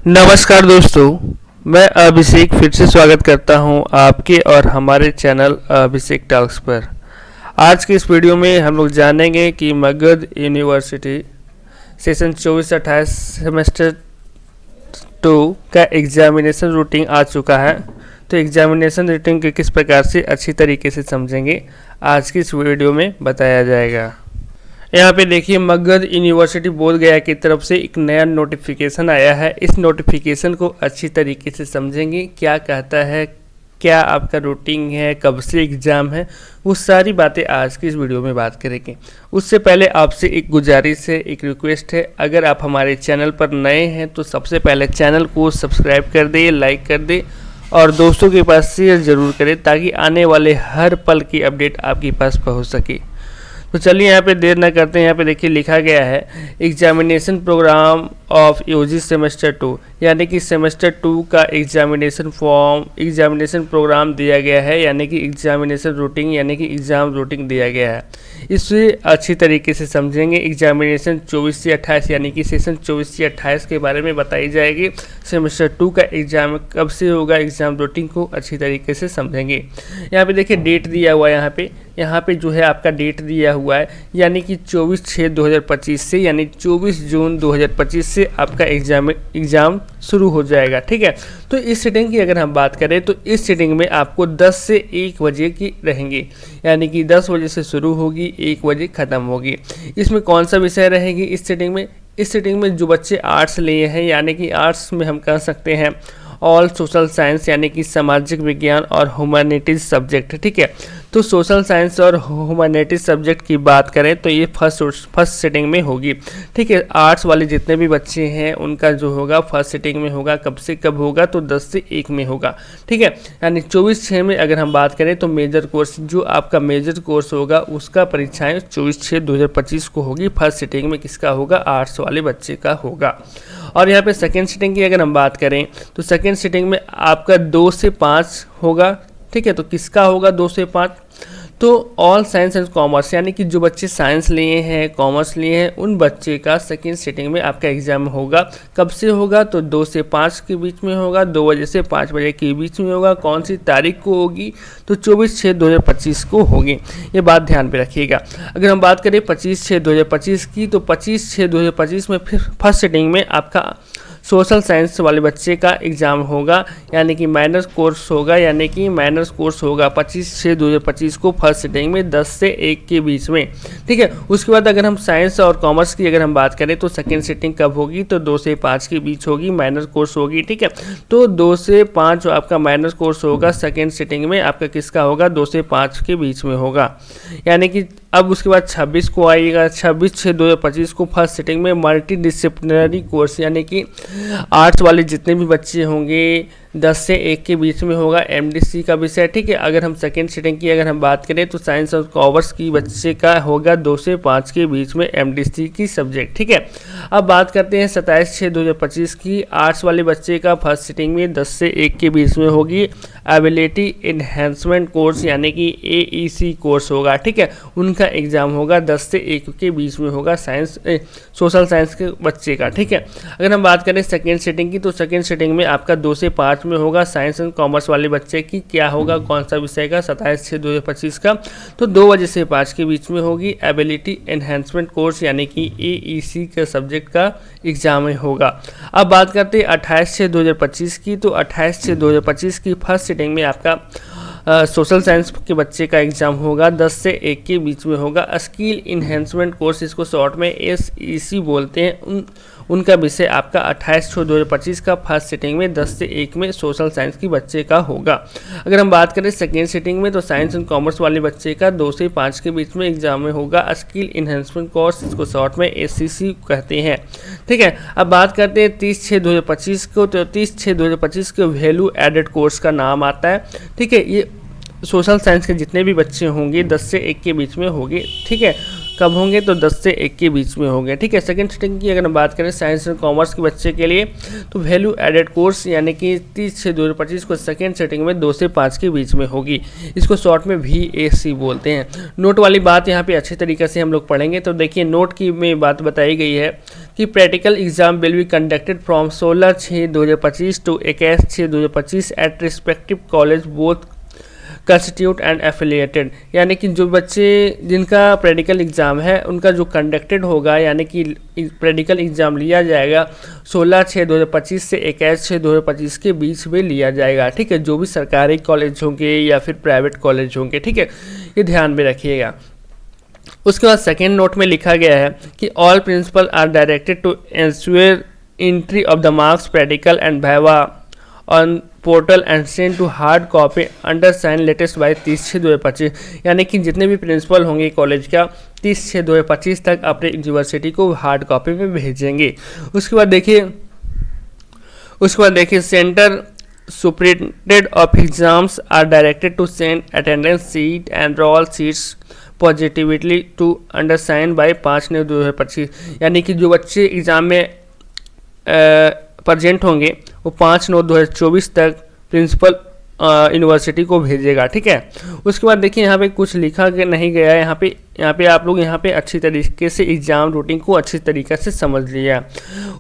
नमस्कार दोस्तों, मैं अभिषेक फिर से स्वागत करता हूं आपके और हमारे चैनल अभिषेक टॉक्स पर। आज की इस वीडियो में हम लोग जानेंगे कि मगध यूनिवर्सिटी सेशन 24-28 सेमेस्टर 2 का एग्जामिनेशन रूटीन आ चुका है। तो एग्जामिनेशन रूटीन को किस प्रकार से अच्छी तरीके से समझेंगे आज की इस वीडियो में बताया जाएगा। यहाँ पे देखिए, मगध यूनिवर्सिटी बोध गया की तरफ से एक नया नोटिफिकेशन आया है। इस नोटिफिकेशन को अच्छी तरीके से समझेंगे, क्या कहता है, क्या आपका रूटीन है, कब से एग्ज़ाम है, वो सारी बातें आज की इस वीडियो में बात करेंगे। उससे पहले आपसे एक गुजारिश है, एक रिक्वेस्ट है, अगर आप हमारे चैनल पर नए हैं तो सबसे पहले चैनल को सब्सक्राइब कर दें, लाइक कर दें और दोस्तों के पास शेयर ज़रूर करें ताकि आने वाले हर पल की अपडेट आपके पास पहुँच सके। तो चलिए यहाँ पे देर न करते हैं। यहाँ पे देखिए लिखा गया है examination programme of UG semester 2, यानी कि सेमेस्टर 2 का एग्जामिनेशन प्रोग्राम दिया गया है, यानी कि एग्जामिनेशन रूटीन यानी कि एग्ज़ाम रूटीन दिया गया है। इसे अच्छी तरीके से समझेंगे। एग्जामिनेशन 24 से 28 यानी कि सेशन 24 से 28 के बारे में बताई जाएगी। सेमेस्टर 2 का एग्ज़ाम कब से होगा, एग्ज़ाम रूटीन को अच्छी तरीके से समझेंगे। यहाँ पे देखिए डेट दिया हुआ है, यहाँ पे जो है आपका डेट दिया हुआ है, यानी कि 24/6/2025 से, यानी 24 जून 2025 से आपका एग्ज़ाम शुरू हो जाएगा। ठीक है, तो इस सीटिंग की अगर हम बात करें तो इस सीटिंग में आपको 10 से 1 बजे की रहेंगी, यानी कि 10 बजे से शुरू होगी, 1 बजे ख़त्म होगी। इसमें कौन सा विषय रहेगी इस सीटिंग में? इस सीटिंग में जो बच्चे आर्ट्स लिए हैं, यानी कि आर्ट्स में हम कह सकते हैं ऑल सोशल साइंस, यानी कि सामाजिक विज्ञान और ह्यूमैनिटीज़ सब्जेक्ट। ठीक है, तो सोशल साइंस और ह्यूमैनिटीज़ सब्जेक्ट की बात करें तो ये फर्स्ट सीटिंग में होगी। ठीक है, आर्ट्स वाले जितने भी बच्चे हैं उनका जो होगा फर्स्ट सीटिंग में होगा। कब से कब होगा? तो 10 से 1 में होगा। ठीक है, यानी 24/6 में अगर हम बात करें तो मेजर कोर्स, जो आपका मेजर कोर्स होगा उसका परीक्षाएँ 24/6/2025 को होगी। फर्स्ट सीटिंग में किसका होगा? आर्ट्स वाले बच्चे का होगा। और यहाँ पे सेकेंड सीटिंग की अगर हम बात करें तो सेकेंड सीटिंग में आपका 2 से 5 होगा। ठीक है, तो किसका होगा 2 से 5? तो ऑल साइंस एंड कॉमर्स, यानी कि जो बच्चे साइंस लिए हैं, कॉमर्स लिए हैं, उन बच्चे का सेकेंड सीटिंग में आपका एग्जाम होगा। कब से होगा? तो 2 से 5 के बीच में होगा, 2 बजे से 5 बजे के बीच में होगा। कौन सी तारीख को होगी? तो 24/6/2025 को होगी। ये बात ध्यान पे रखिएगा। अगर हम बात करें 25/6/2025 की, तो 25/6/2025 में फिर फर्स्ट सीटिंग में आपका सोशल साइंस वाले बच्चे का एग्ज़ाम होगा, यानी कि माइनर कोर्स होगा, यानी कि माइनर कोर्स होगा 25/6/2025 को फर्स्ट सीटिंग में 10 से 1 के बीच में। ठीक है, उसके बाद अगर हम साइंस और कॉमर्स की अगर हम बात करें तो सेकेंड सीटिंग कब होगी? तो 2 से 5 के बीच होगी, माइनर कोर्स होगी। ठीक है, तो 2 से 5 आपका माइनर कोर्स होगा, सेकेंड सीटिंग में आपका किसका होगा? 2 से 5 के बीच में होगा। यानी कि अब उसके बाद 26 को आइएगा, 26/6/2025 को फर्स्ट सीटिंग में मल्टी डिसिप्लिनरी कोर्स, यानी कि आर्ट्स वाले जितने भी बच्चे होंगे 10 से 1 के बीच में होगा, एमडीसी का विषय। ठीक है, अगर हम सेकेंड सीटिंग की अगर हम बात करें तो साइंस और कॉमर्स की बच्चे का होगा 2 से 5 के बीच में एमडीसी की सब्जेक्ट। ठीक है, अब बात करते हैं 27/6/2025 की। आर्ट्स वाले बच्चे का फर्स्ट सीटिंग में 10 से 1 के बीच में होगी, एबिलिटी इन्हेंसमेंट कोर्स, यानी कि AEC कोर्स होगा। ठीक है, उनका एग्ज़ाम होगा 10 से 1 के बीच में होगा, साइंस सोशल साइंस के बच्चे का। ठीक है, अगर हम बात करें सेकेंड सीटिंग की तो सेकेंड सीटिंग में आपका 2 से 5 में होगा। साइंस एंड कॉमर्स वाले बच्चे की क्या होगा, कौन सा विषय का? 27/6/2025 का, तो 2 बजे से 5 के बीच में होगी, एबिलिटी एनहेंसमेंट कोर्स, यानी कि AEC के सब्जेक्ट का एग्जाम होगा। अब बात करते हैं 28/6/2025 की, तो 28/6/2025 की फर्स्ट सीटिंग में आपका सोशल साइंस के बच्चे का एग्ज़ाम होगा, 10 से 1 के बीच में होगा। स्किल इन्हेंसमेंट कोर्स, इसको शॉर्ट में SEC बोलते हैं, उनका विषय आपका 28/6/2025 का फर्स्ट सीटिंग में 10 से 1 में सोशल साइंस की बच्चे का होगा। अगर हम बात करें सेकेंड सीटिंग में तो साइंस एंड कॉमर्स वाले बच्चे का 2 से 5 के बीच में एग्जाम में होगा, स्किल इन्हेंसमेंट कोर्स, इसको शॉर्ट में SCC कहते हैं। ठीक है, अब बात करते हैं 30/6/2025 को, तो 30/6/2025 के वैल्यू एडेड कोर्स का नाम आता है। ठीक है, ये सोशल साइंस के जितने भी बच्चे होंगे 10 से 1 के बीच में होंगे। ठीक है, कब होंगे, तो 10 से 1 के बीच में होंगे। ठीक है, सेकंड सेटिंग की अगर हम बात करें साइंस एंड कॉमर्स के बच्चे के लिए, तो वैल्यू एडेड कोर्स यानी कि 30/6/2025 को सेकंड सेटिंग में 2 से 5 के बीच में होगी। इसको शॉर्ट में VAC बोलते हैं। नोट वाली बात यहाँ पे अच्छे तरीके से हम लोग पढ़ेंगे। तो देखिए नोट की में बात बताई गई है कि practical exam will be conducted from 16/6/2025 to 21/6/2025 at respective college both constituent and affiliated. यानी कि जो बच्चे जिनका प्रैक्टिकल एग्ज़ाम है उनका जो कंडक्टेड होगा, यानी कि प्रैक्टिकल एग्ज़ाम लिया जाएगा 16/6/2025 से 21/6/2025 के बीच में लिया जाएगा। ठीक है, जो भी सरकारी कॉलेज होंगे या फिर प्राइवेट कॉलेज होंगे। ठीक है, ये ध्यान में रखिएगा। उसके बाद सेकेंड नोट में लिखा गया है कि all principal are directed to ensure entry of the marks practical and viva on portal and send two hard copy under sign latest by 30/6/2025। यानी कि जितने भी प्रिंसिपल होंगे कॉलेज का 30/6/2025 तक अपने यूनिवर्सिटी को हार्ड कॉपी में भेजेंगे। उसके बाद देखिए centre superintendent of exams are directed to send attendance sheet and roll sheets positively to under sign by 5/9/2025। यानी कि जो बच्चे एग्ज़ाम में प्रजेंट होंगे वो 5/9/2024 तक प्रिंसिपल यूनिवर्सिटी को भेजेगा। ठीक है, उसके बाद देखिए यहाँ पे कुछ लिखा नहीं गया है। यहाँ पे आप लोग यहाँ पे अच्छी तरीके से एग्ज़ाम रूटीन को अच्छी तरीके से समझ लिया।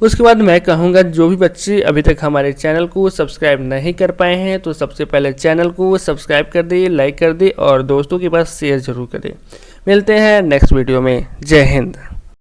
उसके बाद मैं कहूँगा जो भी बच्चे अभी तक हमारे चैनल को सब्सक्राइब नहीं कर पाए हैं तो सबसे पहले चैनल को सब्सक्राइब कर दिए, लाइक कर दिए और दोस्तों के पास शेयर जरूर करें। मिलते हैं नेक्स्ट वीडियो में। जय हिंद।